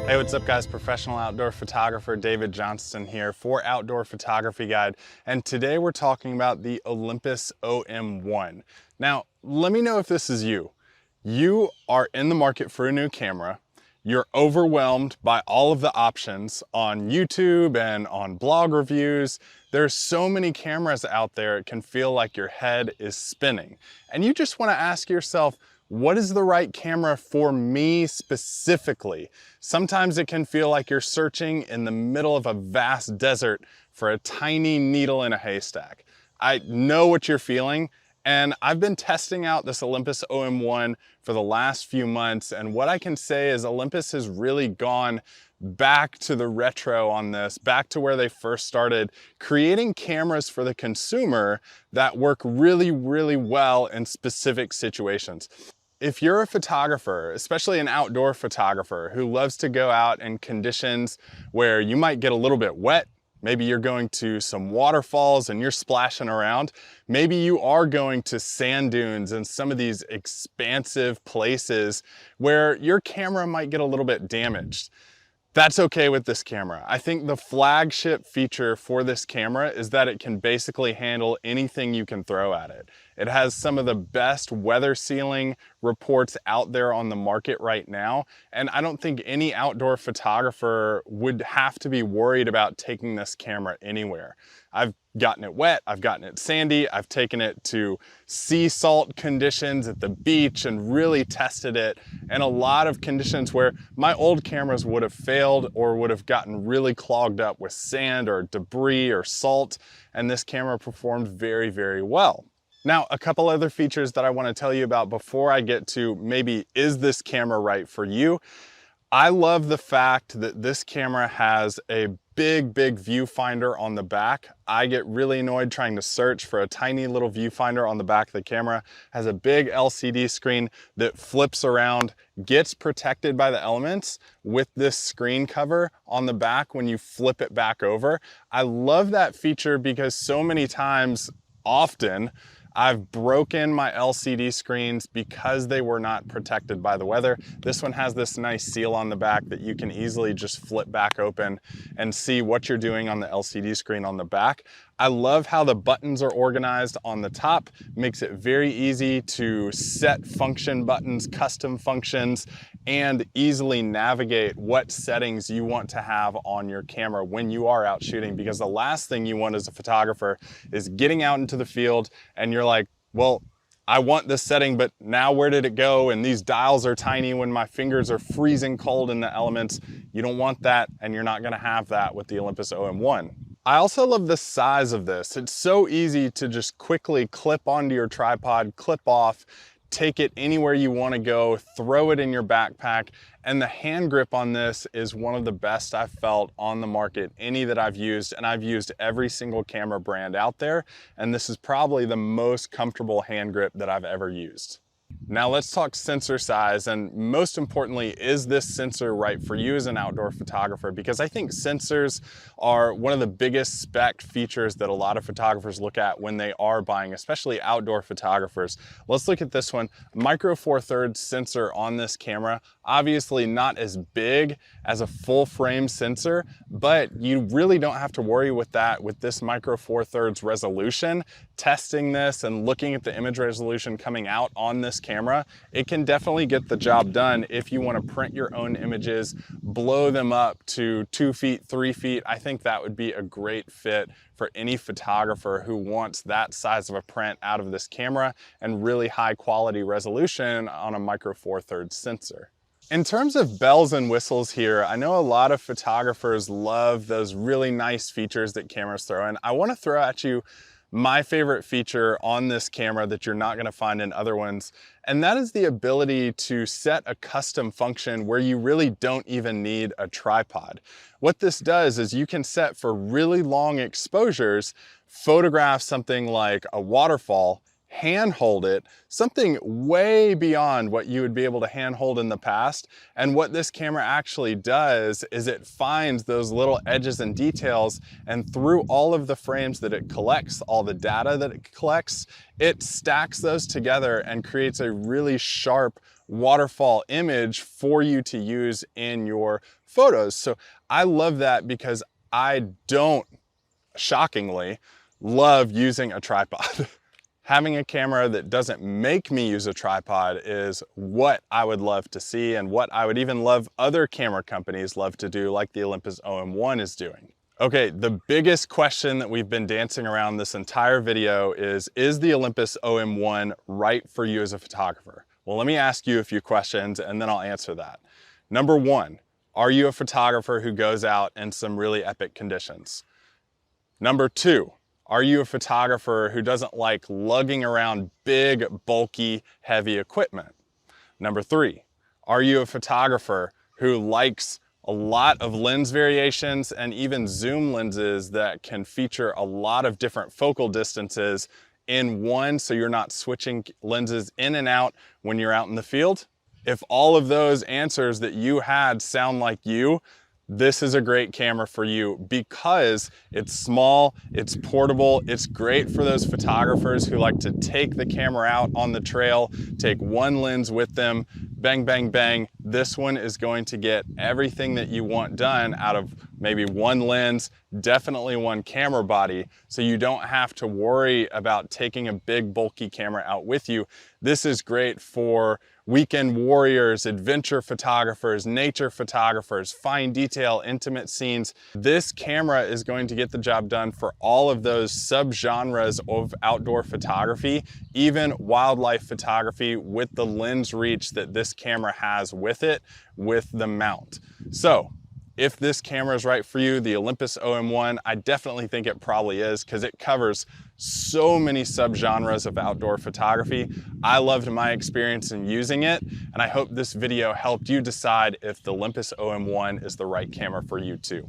Hey, what's up guys? Professional outdoor photographer David Johnston here for Outdoor Photography Guide. And today we're talking about the Olympus OM-1. Now, let me know if this is you. You are in the market for a new camera. You're overwhelmed by all of the options on YouTube and on blog reviews. There's so many cameras out there, it can feel like your head is spinning. And you just want to ask yourself, what is the right camera for me specifically? Sometimes it can feel like you're searching in the middle of a vast desert for a tiny needle in a haystack. I know what you're feeling, and I've been testing out this Olympus OM-1 for the last few months, and what I can say is Olympus has really gone back to the retro on this, back to where they first started, creating cameras for the consumer that work really, really well in specific situations. If you're a photographer, especially an outdoor photographer who loves to go out in conditions where you might get a little bit wet, maybe you're going to some waterfalls and you're splashing around, maybe you are going to sand dunes and some of these expansive places where your camera might get a little bit damaged. That's okay with this camera. I think the flagship feature for this camera is that it can basically handle anything you can throw at it. It has some of the best weather sealing reports out there on the market right now, and I don't think any outdoor photographer would have to be worried about taking this camera anywhere. I've gotten it wet, I've gotten it sandy, I've taken it to sea salt conditions at the beach and really tested it in a lot of conditions where my old cameras would have failed or would have gotten really clogged up with sand or debris or salt, and this camera performed very, very well. Now, a couple other features that I want to tell you about before I get to maybe is this camera right for you. I love the fact that this camera has a big viewfinder on the back. I get really annoyed trying to search for a tiny little viewfinder on the back of the camera. It has a big LCD screen that flips around, gets protected by the elements with this screen cover on the back when you flip it back over. I love that feature because so many times, often, I've broken my LCD screens because they were not protected by the weather. This one has this nice seal on the back that you can easily just flip back open and see what you're doing on the LCD screen on the back. I love how the buttons are organized on the top, makes it very easy to set function buttons, custom functions, and easily navigate what settings you want to have on your camera when you are out shooting, because the last thing you want as a photographer is getting out into the field and you're like, well, I want this setting, but now where did it go? And these dials are tiny when my fingers are freezing cold in the elements. You don't want that, and you're not gonna have that with the Olympus OM-1. I also love the size of this. It's so easy to just quickly clip onto your tripod, clip off, take it anywhere you want to go, throw it in your backpack, and the hand grip on this is one of the best I've felt on the market, any that I've used, and I've used every single camera brand out there, and this is probably the most comfortable hand grip that I've ever used. Now let's talk sensor size, and most importantly, is this sensor right for you as an outdoor photographer? Because I think sensors are one of the biggest spec features that a lot of photographers look at when they are buying, especially outdoor photographers. Let's look at this one. Micro Four Thirds sensor on this camera. Obviously not as big as a full frame sensor, but you really don't have to worry with that with this Micro Four Thirds resolution. Testing this and looking at the image resolution coming out on this camera, it can definitely get the job done if you want to print your own images, blow them up to 2 feet, 3 feet. I think that would be a great fit for any photographer who wants that size of a print out of this camera and really high quality resolution on a Micro Four Thirds sensor. In terms of bells and whistles here, I know a lot of photographers love those really nice features that cameras throw in. I want to throw at you my favorite feature on this camera that you're not going to find in other ones, and that is the ability to set a custom function where you really don't even need a tripod. What this does is you can set for really long exposures, photograph something like a waterfall, handhold it, something way beyond what you would be able to handhold in the past. And what this camera actually does is it finds those little edges and details, and through all of the frames that it collects, all the data that it collects, it stacks those together and creates a really sharp waterfall image for you to use in your photos. So I love that because I don't, shockingly, love using a tripod. Having a camera that doesn't make me use a tripod is what I would love to see, and what I would even love other camera companies love to do, like the Olympus OM-1 is doing. Okay, the biggest question that we've been dancing around this entire video is the Olympus OM-1 right for you as a photographer? Well, let me ask you a few questions and then I'll answer that. Number one, are you a photographer who goes out in some really epic conditions? Number two, are you a photographer who doesn't like lugging around big, bulky, heavy equipment? Number three, are you a photographer who likes a lot of lens variations and even zoom lenses that can feature a lot of different focal distances in one, so you're not switching lenses in and out when you're out in the field? If all of those answers that you had sound like you, this is a great camera for you because it's small, it's portable, it's great for those photographers who like to take the camera out on the trail, take one lens with them, bang, bang, bang. This one is going to get everything that you want done out of maybe one lens, definitely one camera body, so you don't have to worry about taking a big bulky camera out with you. This is great for weekend warriors, adventure photographers, nature photographers, fine detail, intimate scenes. This camera is going to get the job done for all of those subgenres of outdoor photography, even wildlife photography, with the lens reach that this camera has with it, with the mount. So if this camera is right for you, the Olympus OM-1, I definitely think it probably is, because it covers so many subgenres of outdoor photography. I loved my experience in using it, and I hope this video helped you decide if the Olympus OM-1 is the right camera for you too.